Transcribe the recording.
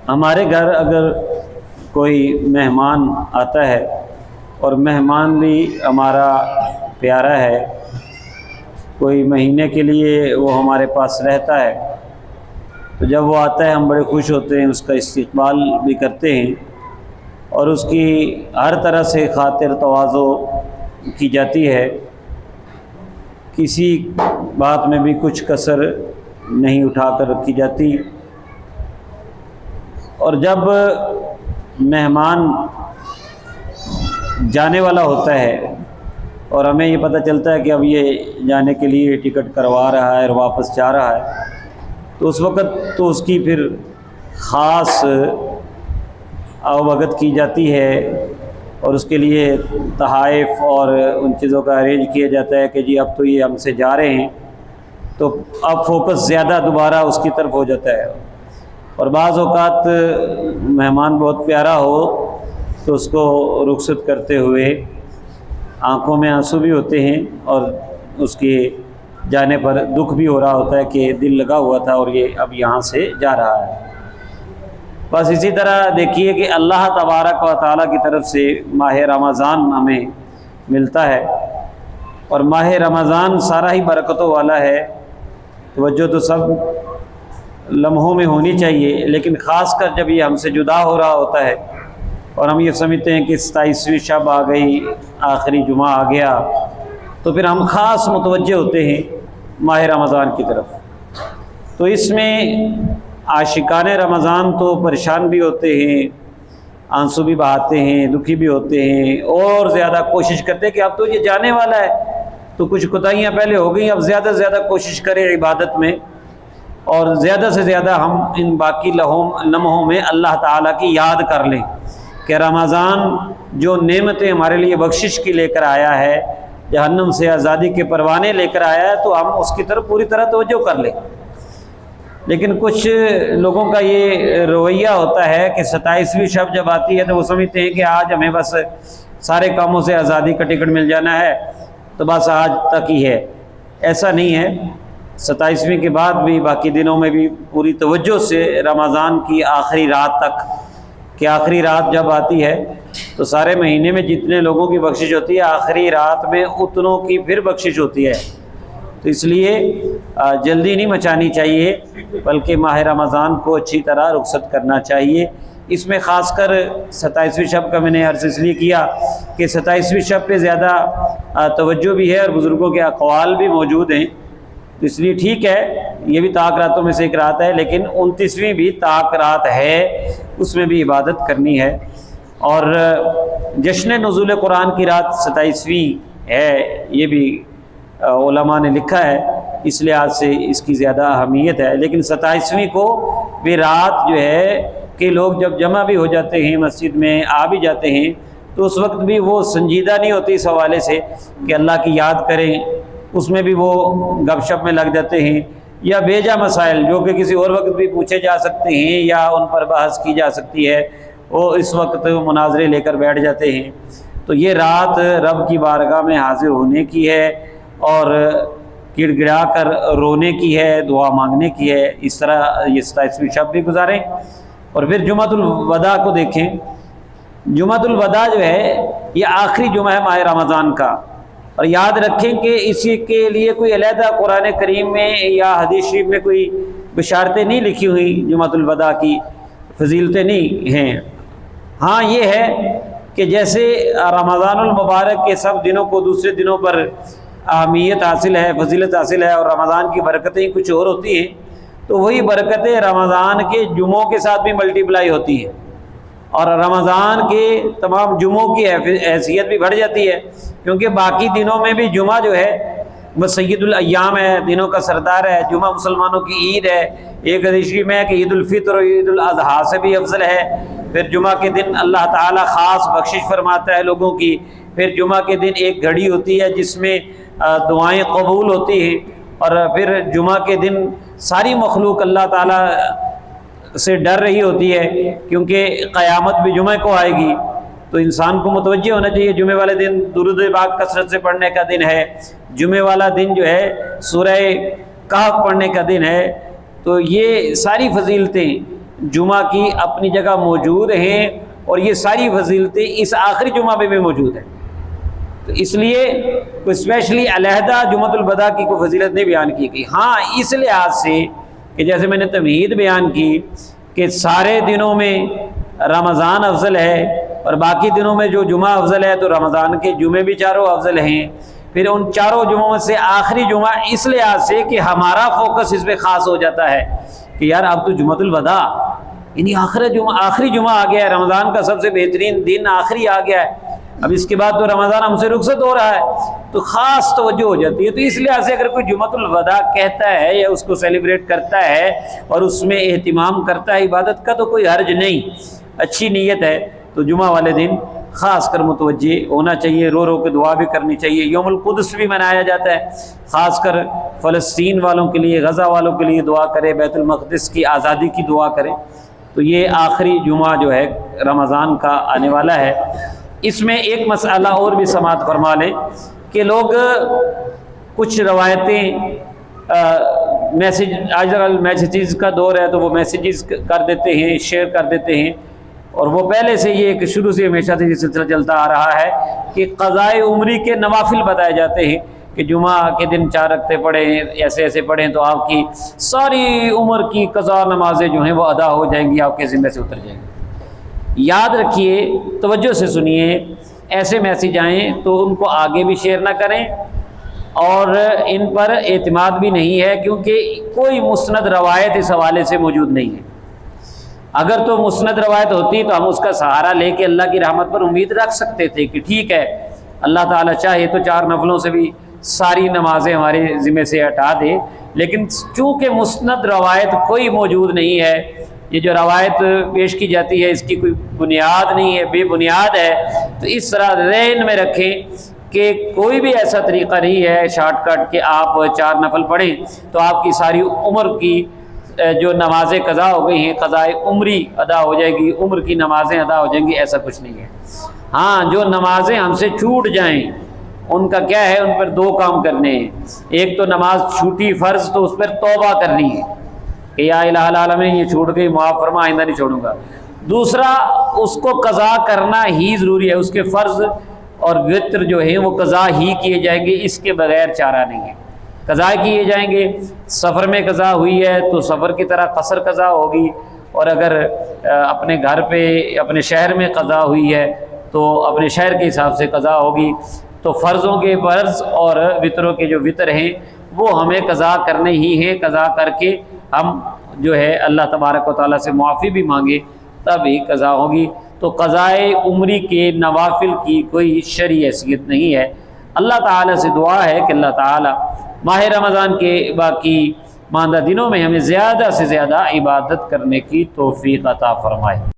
ہمارے گھر اگر کوئی مہمان آتا ہے اور مہمان بھی ہمارا پیارا ہے، کوئی مہینے کے لیے وہ ہمارے پاس رہتا ہے، تو جب وہ آتا ہے ہم بڑے خوش ہوتے ہیں، اس کا استقبال بھی کرتے ہیں اور اس کی ہر طرح سے خاطر تواضع کی جاتی ہے، کسی بات میں بھی کچھ کسر نہیں اٹھا کر رکھی جاتی۔ اور جب مہمان جانے والا ہوتا ہے اور ہمیں یہ پتہ چلتا ہے کہ اب یہ جانے کے لیے ٹکٹ کروا رہا ہے اور واپس جا رہا ہے، تو اس وقت تو اس کی پھر خاص آوبھگت کی جاتی ہے اور اس کے لیے تحائف اور ان چیزوں کا ارینج کیا جاتا ہے کہ جی اب تو یہ ہم سے جا رہے ہیں، تو اب فوکس زیادہ دوبارہ اس کی طرف ہو جاتا ہے۔ اور بعض اوقات مہمان بہت پیارا ہو تو اس کو رخصت کرتے ہوئے آنکھوں میں آنسو بھی ہوتے ہیں اور اس کے جانے پر دکھ بھی ہو رہا ہوتا ہے کہ دل لگا ہوا تھا اور یہ اب یہاں سے جا رہا ہے۔ بس اسی طرح دیکھیے کہ اللہ تبارک و تعالیٰ کی طرف سے ماہ رمضان ہمیں ملتا ہے، اور ماہ رمضان سارا ہی برکتوں والا ہے۔ توجہ تو سب لمحوں میں ہونی چاہیے، لیکن خاص کر جب یہ ہم سے جدا ہو رہا ہوتا ہے اور ہم یہ سمجھتے ہیں کہ 27ویں شب آ گئی، آخری جمعہ آ گیا، تو پھر ہم خاص متوجہ ہوتے ہیں ماہ رمضان کی طرف۔ تو اس میں عاشقان رمضان تو پریشان بھی ہوتے ہیں، آنسو بھی بہاتے ہیں، دکھی بھی ہوتے ہیں، اور زیادہ کوشش کرتے ہیں کہ اب تو یہ جانے والا ہے، تو کچھ کوتاہیاں پہلے ہو گئیں، اب زیادہ سے زیادہ کوشش کریں عبادت میں، اور زیادہ سے زیادہ ہم ان باقی لمحوں میں اللہ تعالیٰ کی یاد کر لیں کہ رمضان جو نعمتیں ہمارے لیے بخشش کی لے کر آیا ہے، جہنم سے آزادی کے پروانے لے کر آیا ہے، تو ہم اس کی طرف پوری طرح توجہ کر لیں۔ لیکن کچھ لوگوں کا یہ رویہ ہوتا ہے کہ 27ویں شب جب آتی ہے تو وہ سمجھتے ہیں کہ آج ہمیں بس سارے کاموں سے آزادی کا ٹکٹ مل جانا ہے، تو بس آج تک ہی ہے۔ ایسا نہیں ہے، 27ویں کے بعد بھی باقی دنوں میں بھی پوری توجہ سے رمضان کی آخری رات تک، کہ آخری رات جب آتی ہے تو سارے مہینے میں جتنے لوگوں کی بخشش ہوتی ہے آخری رات میں اتنوں کی پھر بخشش ہوتی ہے۔ تو اس لیے جلدی نہیں مچانی چاہیے، بلکہ ماہ رمضان کو اچھی طرح رخصت کرنا چاہیے۔ اس میں خاص کر 27ویں شب کا میں نے عرض اس لیے کیا کہ 27ویں شب پہ زیادہ توجہ بھی ہے اور بزرگوں کے اقوال بھی موجود ہیں، تو اس لیے ٹھیک ہے، یہ بھی طاق راتوں میں سے ایک رات ہے، لیکن 29ویں بھی طاق رات ہے، اس میں بھی عبادت کرنی ہے۔ اور جشن نزول قرآن کی رات 27ویں ہے، یہ بھی علماء نے لکھا ہے، اس لحاظ سے اس کی زیادہ اہمیت ہے۔ لیکن 27ویں کو بھی رات جو ہے کہ لوگ جب جمع بھی ہو جاتے ہیں مسجد میں، آ بھی جاتے ہیں، تو اس وقت بھی وہ سنجیدہ نہیں ہوتی اس حوالے سے کہ اللہ کی یاد کریں، اس میں بھی وہ گپ شپ میں لگ جاتے ہیں، یا بیجا مسائل جو کہ کسی اور وقت بھی پوچھے جا سکتے ہیں یا ان پر بحث کی جا سکتی ہے، وہ اس وقت مناظرے لے کر بیٹھ جاتے ہیں۔ تو یہ رات رب کی بارگاہ میں حاضر ہونے کی ہے اور گڑ گڑا کر رونے کی ہے، دعا مانگنے کی ہے۔ اس طرح یہ 27ویں شب بھی گزاریں۔ اور پھر جمعۃ الوداع کو دیکھیں، جمعۃ الوداع جو ہے یہ آخری جمعہ ہے ماہ رمضان کا، اور یاد رکھیں کہ اسی کے لیے کوئی علیحدہ قرآن کریم میں یا حدیث شریف میں کوئی بشارتیں نہیں لکھی ہوئی، جمعۃ الوداع کی فضیلتیں نہیں ہیں۔ ہاں یہ ہے کہ جیسے رمضان المبارک کے سب دنوں کو دوسرے دنوں پر اہمیت حاصل ہے، فضیلت حاصل ہے، اور رمضان کی برکتیں کچھ اور ہوتی ہیں، تو وہی برکتیں رمضان کے جمعوں کے ساتھ بھی ملٹی پلائی ہوتی ہیں، اور رمضان کے تمام جمعوں کی حیثیت بھی بڑھ جاتی ہے، کیونکہ باقی دنوں میں بھی جمعہ جو ہے وہ سید الایام ہے، دنوں کا سردار ہے، جمعہ مسلمانوں کی عید ہے۔ ایک حدیث شریف میں ہے کہ عید الفطر اور عید الاضحیٰ سے بھی افضل ہے۔ پھر جمعہ کے دن اللہ تعالیٰ خاص بخشش فرماتا ہے لوگوں کی۔ پھر جمعہ کے دن ایک گھڑی ہوتی ہے جس میں دعائیں قبول ہوتی ہیں، اور پھر جمعہ کے دن ساری مخلوق اللہ تعالیٰ سے ڈر رہی ہوتی ہے، کیونکہ قیامت بھی جمعہ کو آئے گی۔ تو انسان کو متوجہ ہونا چاہیے، جمعے والے دن درود پاک کثرت سے پڑھنے کا دن ہے، جمعے والا دن جو ہے سورہ کہف پڑھنے کا دن ہے، تو یہ ساری فضیلتیں جمعہ کی اپنی جگہ موجود ہیں، اور یہ ساری فضیلتیں اس آخری جمعہ میں بھی موجود ہیں۔ تو اس لیے کوئی اسپیشلی علیحدہ جمعۃ الوداع کی کوئی فضیلت نہیں بیان کی گئی۔ ہاں اس لحاظ سے کہ جیسے میں نے تمہید بیان کی کہ سارے دنوں میں رمضان افضل ہے، اور باقی دنوں میں جو جمعہ افضل ہے تو رمضان کے جمعے بھی چاروں افضل ہیں۔ پھر ان چاروں جمعوں میں سے آخری جمعہ اس لحاظ سے کہ ہمارا فوکس اس پہ خاص ہو جاتا ہے کہ یار اب تو جمعۃ الوداع، یعنی آخری جمعہ آ گیا ہے، رمضان کا سب سے بہترین دن آخری آ گیا ہے، اب اس کے بعد تو رمضان ہم سے رخصت ہو رہا ہے، تو خاص توجہ ہو جاتی ہے۔ تو اس لحاظ سے اگر کوئی جمعۃ الوداع کہتا ہے یا اس کو سیلیبریٹ کرتا ہے اور اس میں اہتمام کرتا ہے عبادت کا، تو کوئی حرج نہیں، اچھی نیت ہے تو جمعہ والے دن خاص کر متوجہ ہونا چاہیے، رو رو کے دعا بھی کرنی چاہیے۔ یوم القدس بھی منایا جاتا ہے، خاص کر فلسطین والوں کے لیے، غزہ والوں کے لیے دعا کرے، بیت المقدس کی آزادی کی دعا کرے۔ تو یہ آخری جمعہ جو ہے رمضان کا آنے والا ہے۔ اس میں ایک مسئلہ اور بھی سماعت فرما لیں کہ لوگ کچھ روایتیں میسیج، آج کل میسیجز کا دور ہے تو وہ میسیجز کر دیتے ہیں، شیئر کر دیتے ہیں، اور وہ پہلے سے یہ ایک شروع سے ہمیشہ سے یہ سلسلہ چلتا آ رہا ہے کہ قضائے عمری کے نوافل بتائے جاتے ہیں کہ جمعہ کے دن 4 رکعتیں پڑھیں، ایسے ایسے پڑھیں تو آپ کی ساری عمر کی قضا نمازیں جو ہیں وہ ادا ہو جائیں گی، آپ کے ذمہ سے اتر جائیں گی۔ یاد رکھیے، توجہ سے سنیے، ایسے میسیج آئیں تو ان کو آگے بھی شیئر نہ کریں، اور ان پر اعتماد بھی نہیں ہے، کیونکہ کوئی مسند روایت اس حوالے سے موجود نہیں ہے۔ اگر تو مسند روایت ہوتی تو ہم اس کا سہارا لے کے اللہ کی رحمت پر امید رکھ سکتے تھے کہ ٹھیک ہے اللہ تعالیٰ چاہے تو 4 نفلوں سے بھی ساری نمازیں ہمارے ذمے سے ہٹا دے، لیکن چونکہ مسند روایت کوئی موجود نہیں ہے، یہ جو روایت پیش کی جاتی ہے اس کی کوئی بنیاد نہیں ہے، بے بنیاد ہے، تو اس طرح ذہن میں رکھیں کہ کوئی بھی ایسا طریقہ نہیں ہے شارٹ کٹ کہ آپ 4 نفل پڑھیں تو آپ کی ساری عمر کی جو نمازیں قضا ہو گئی ہیں، قضائے عمری ادا ہو جائے گی، عمر کی نمازیں ادا ہو جائیں گی، ایسا کچھ نہیں ہے۔ ہاں جو نمازیں ہم سے چھوٹ جائیں ان کا کیا ہے، ان پر 2 کام کرنے ہیں۔ ایک تو نماز چھوٹی فرض تو اس پر توبہ کرنی ہے کہ یا الہ العالمین یہ چھوٹ گئی، معاف فرما، آئندہ نہیں چھوڑوں گا۔ دوسرا اس کو قضا کرنا ہی ضروری ہے، اس کے فرض اور وتر جو ہیں وہ قضا ہی کیے جائیں گے، اس کے بغیر چارہ نہیں ہے، قضا کیے جائیں گے۔ سفر میں قضا ہوئی ہے تو سفر کی طرح قصر قضا ہوگی، اور اگر اپنے گھر پہ اپنے شہر میں قضا ہوئی ہے تو اپنے شہر کے حساب سے قضا ہوگی۔ تو فرضوں کے فرض اور وطروں کے جو وطر ہیں وہ ہمیں قضا کرنے ہی ہیں، قضا کر کے ہم جو ہے اللہ تبارک و تعالیٰ سے معافی بھی مانگے تب ہی قضا ہوگی۔ تو قضائے عمری کے نوافل کی کوئی شرعی حیثیت نہیں ہے۔ اللہ تعالیٰ سے دعا ہے کہ اللہ تعالیٰ ماہ رمضان کے باقی ماندہ دنوں میں ہمیں زیادہ سے زیادہ عبادت کرنے کی توفیق عطا فرمائے۔